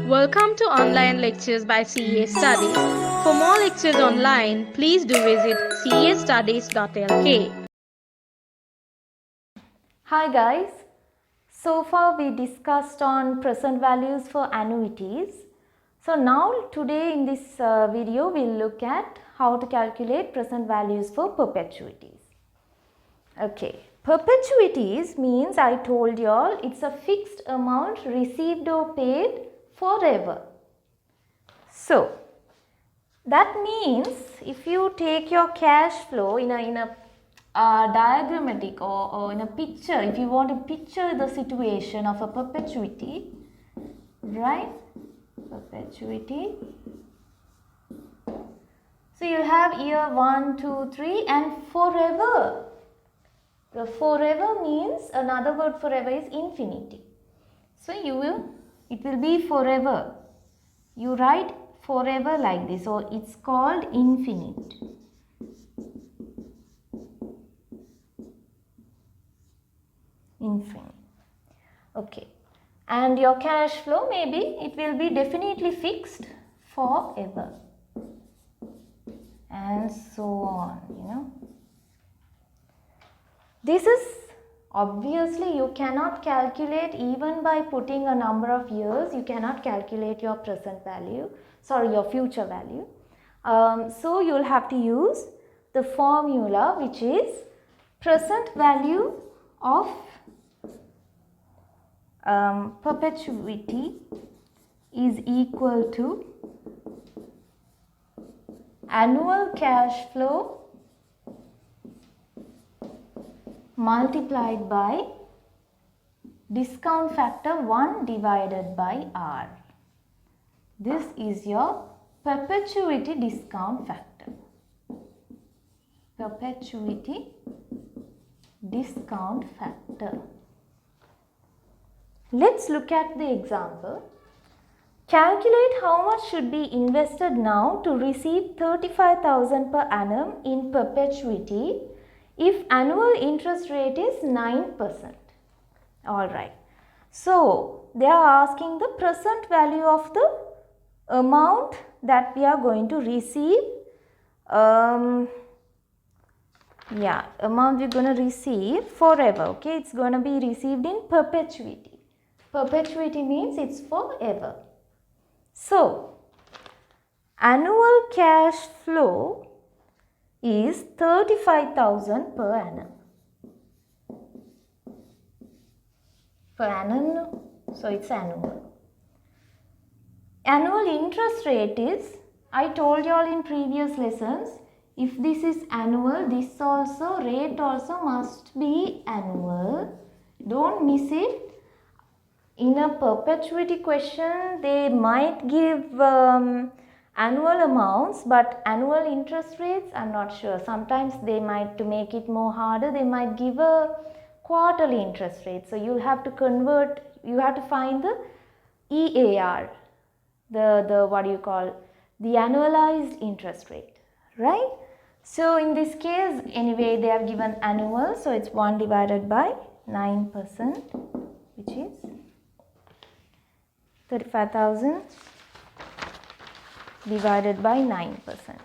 Welcome to online lectures by CA Studies. For more lectures online, please do visit castudies.lk. Hi guys, so far we discussed on present values for annuities. So now today in this video we'll look at how to calculate present values for perpetuities. Okay, perpetuities means I told you all it's a fixed amount received or paid forever. So that means if you take your cash flow in a diagrammatic or in a picture, if you want to picture the situation of a perpetuity, right? Perpetuity. So you have year 1, 2, 3 and forever. The forever means, another word forever is infinity. So it will be forever. You write forever like this, so it's called infinite. Infinite. Okay. And your cash flow, maybe it will be definitely fixed forever. And so on, This is obviously you cannot calculate even by putting a number of years. You cannot calculate your present value, your future value. So you will have to use the formula, which is present value of perpetuity is equal to annual cash flow multiplied by discount factor 1 divided by R. This is your perpetuity discount factor. Perpetuity discount factor. Let's look at the example. Calculate how much should be invested now to receive 35,000 per annum in perpetuity if annual interest rate is 9%. Alright. So, they are asking the present value of the amount that we are going to receive. Amount we're going to receive forever. Okay, it's going to be received in perpetuity. Perpetuity means it's forever. So, annual cash flow is 35,000 per annum. Per annum, so it's annual. Annual interest rate is, I told you all in previous lessons, if this is annual, this also, rate also must be annual. Don't miss it. In a perpetuity question, they might give annual amounts, but annual interest rates, I'm not sure. Sometimes they might, to make it more harder, they might give a quarterly interest rate. So you'll have to convert, you have to find the EAR, the annualized interest rate, right? So in this case, anyway, they have given annual, so it's 1 divided by 9%, which is 35,000 divided by 9%.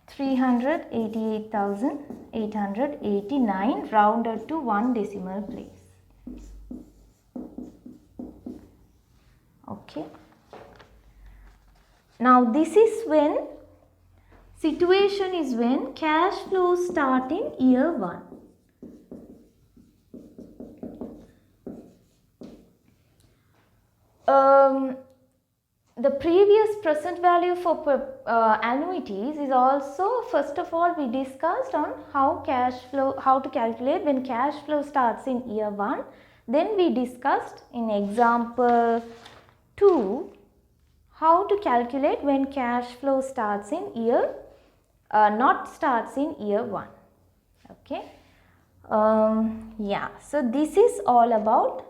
388,889 rounded to 1 decimal place. Okay. Now this is when, situation is when cash flows start in year 1. The previous present value for annuities is also, first of all, we discussed on how to calculate when cash flow starts in year 1. Then we discussed in example 2 how to calculate when cash flow starts in year, starts in year 1. Okay. So this is all about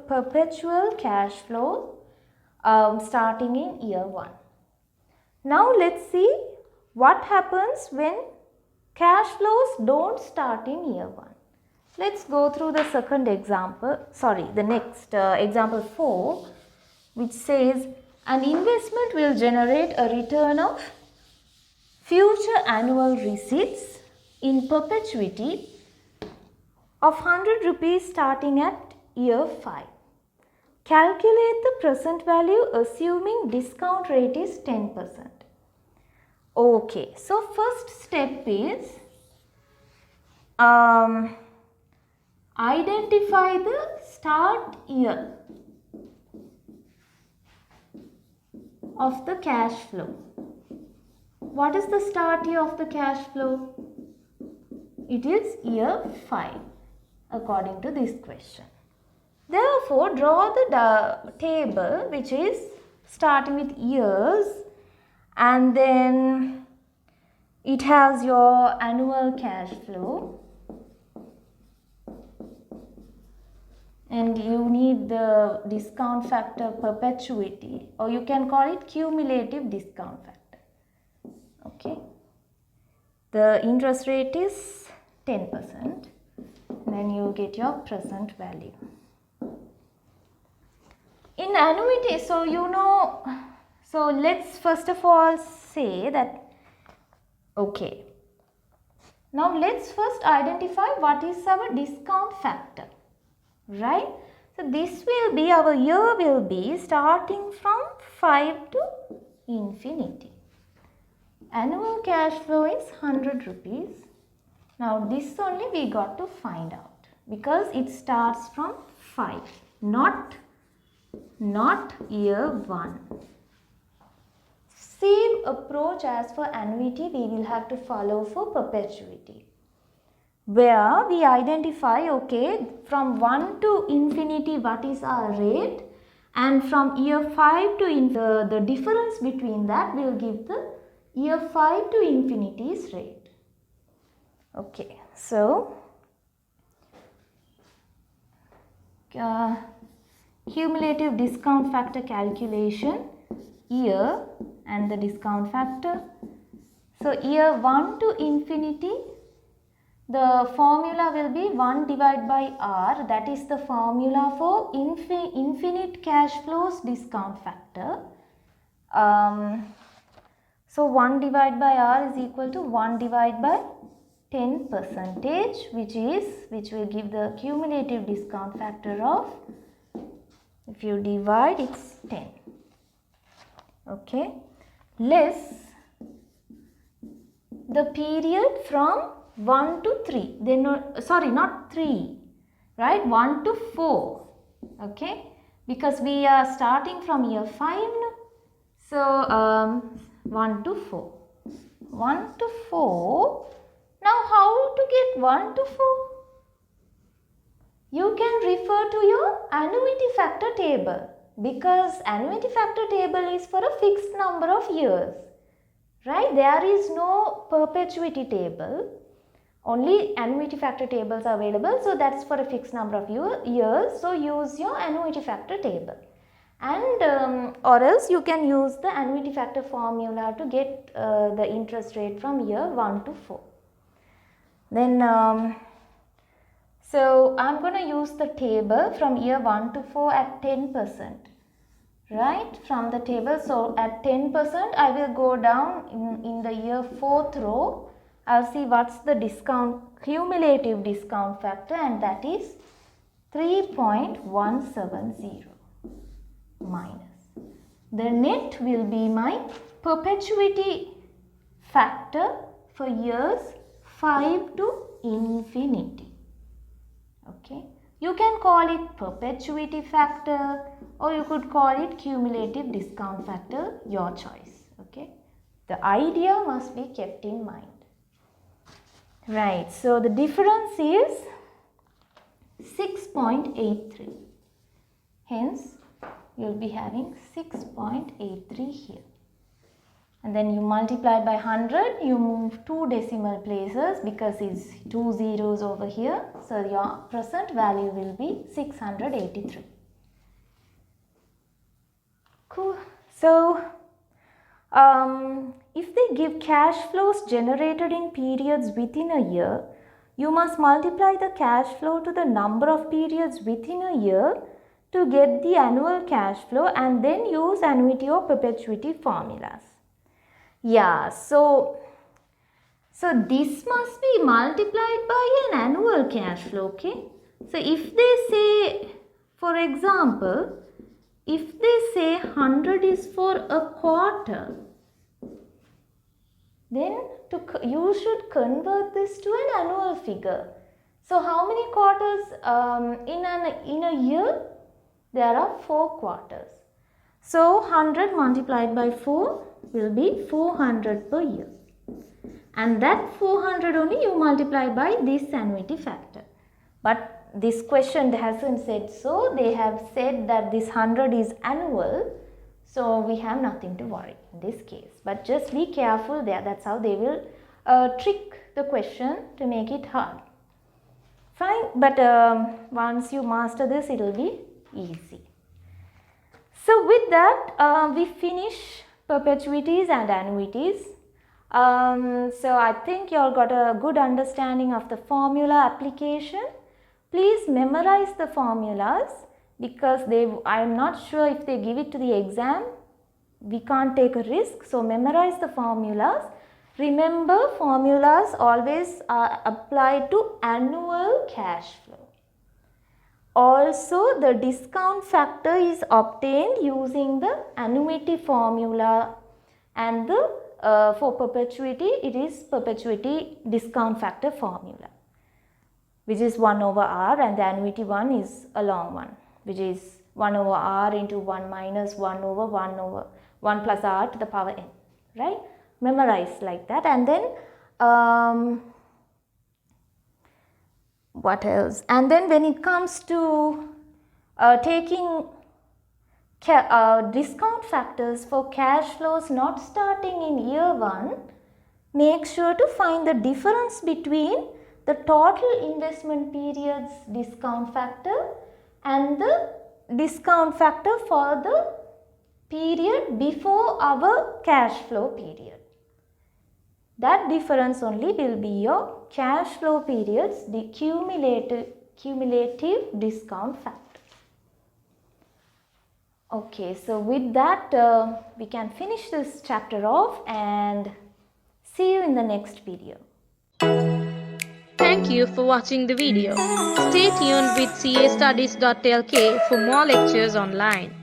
perpetual cash flow starting in year 1. Now let's see what happens when cash flows don't start in year 1. Let's go through the second example, the next example 4, which says an investment will generate a return of future annual receipts in perpetuity of 100 rupees starting at year 5. Calculate the present value assuming discount rate is 10%. Okay, so first step is identify the start year of the cash flow. What is the start year of the cash flow? It is year 5 according to this question. Therefore, draw the table which is starting with years, and then it has your annual cash flow, and you need the discount factor perpetuity, or you can call it cumulative discount factor. Okay, the interest rate is 10%, then you get your present value. In annuity, so let's first of all say that, okay, now let's first identify what is our discount factor, right? So this will be, our year will be starting from 5 to infinity. Annual cash flow is 100 rupees. Now this only we got to find out because it starts from 5, not year 1. Same approach as for annuity we will have to follow for perpetuity, where we identify, okay, from 1 to infinity what is our rate, and from year 5 to the difference between that will give the year 5 to infinity's rate. Okay, so cumulative discount factor calculation, year and the discount factor. So year 1 to infinity, the formula will be 1 divided by R, that is the formula for infinite cash flows discount factor. So 1 divided by R is equal to 1 divided by 10%, which will give the cumulative discount factor of, if you divide, it's 10. Okay, less the period from 1 to 3, then not 3, right, 1 to 4, okay, because we are starting from year 5 now. So 1 to 4, 1 to 4. Now how to get 1 to 4? You can refer to your annuity factor table, because annuity factor table is for a fixed number of years, right? There is no perpetuity table, only annuity factor tables are available, so that's for a fixed number of years. So use your annuity factor table, and or else you can use the annuity factor formula to get the interest rate from year 1 to 4. Then so I'm going to use the table from year 1 to 4 at 10%, right, from the table. So at 10% I will go down in the year 4th row. I'll see what's the cumulative discount factor, and that is 3.170 minus. The net will be my perpetuity factor for years 5 to infinity. Okay, you can call it perpetuity factor, or you could call it cumulative discount factor, your choice. Okay, the idea must be kept in mind. Right, so the difference is 6.83. Hence, you will be having 6.83 here. And then you multiply by 100, you move 2 decimal places because it's 2 zeros over here. So your present value will be 683. Cool. So if they give cash flows generated in periods within a year, You must multiply the cash flow to the number of periods within a year to get the annual cash flow and then use annuity or perpetuity formulas. Yeah, so this must be multiplied by an annual cash flow, okay? So if they say, for example, if they say 100 is for a quarter, then you should convert this to an annual figure. So how many quarters in a year? There are 4 quarters. So 100 multiplied by 4 will be 400 per year. And that 400 only you multiply by this annuity factor. But this question hasn't said so. They have said that this 100 is annual. So we have nothing to worry in this case. But just be careful there. That's how they will trick the question to make it hard. Fine. But once you master this, it will be easy. So with that, we finish perpetuities and annuities. So I think you all got a good understanding of the formula application. Please memorize the formulas because I am not sure if they give it to the exam. We can't take a risk. So memorize the formulas. Remember, formulas always are applied to annual cash flow. Also, the discount factor is obtained using the annuity formula, and for perpetuity, it is perpetuity discount factor formula, which is 1 over r, and the annuity one is a long one, which is 1 over r into 1 minus 1 over 1 plus r to the power n, right? Memorize like that. And then what else? And then when it comes to taking discount factors for cash flows not starting in year 1, make sure to find the difference between the total investment period's discount factor and the discount factor for the period before our cash flow period. That difference only will be your cash flow period's cumulative discount factor. Okay, so with that we can finish this chapter off and see you in the next video. Thank you for watching the video. Stay tuned with castudies.lk for more lectures online.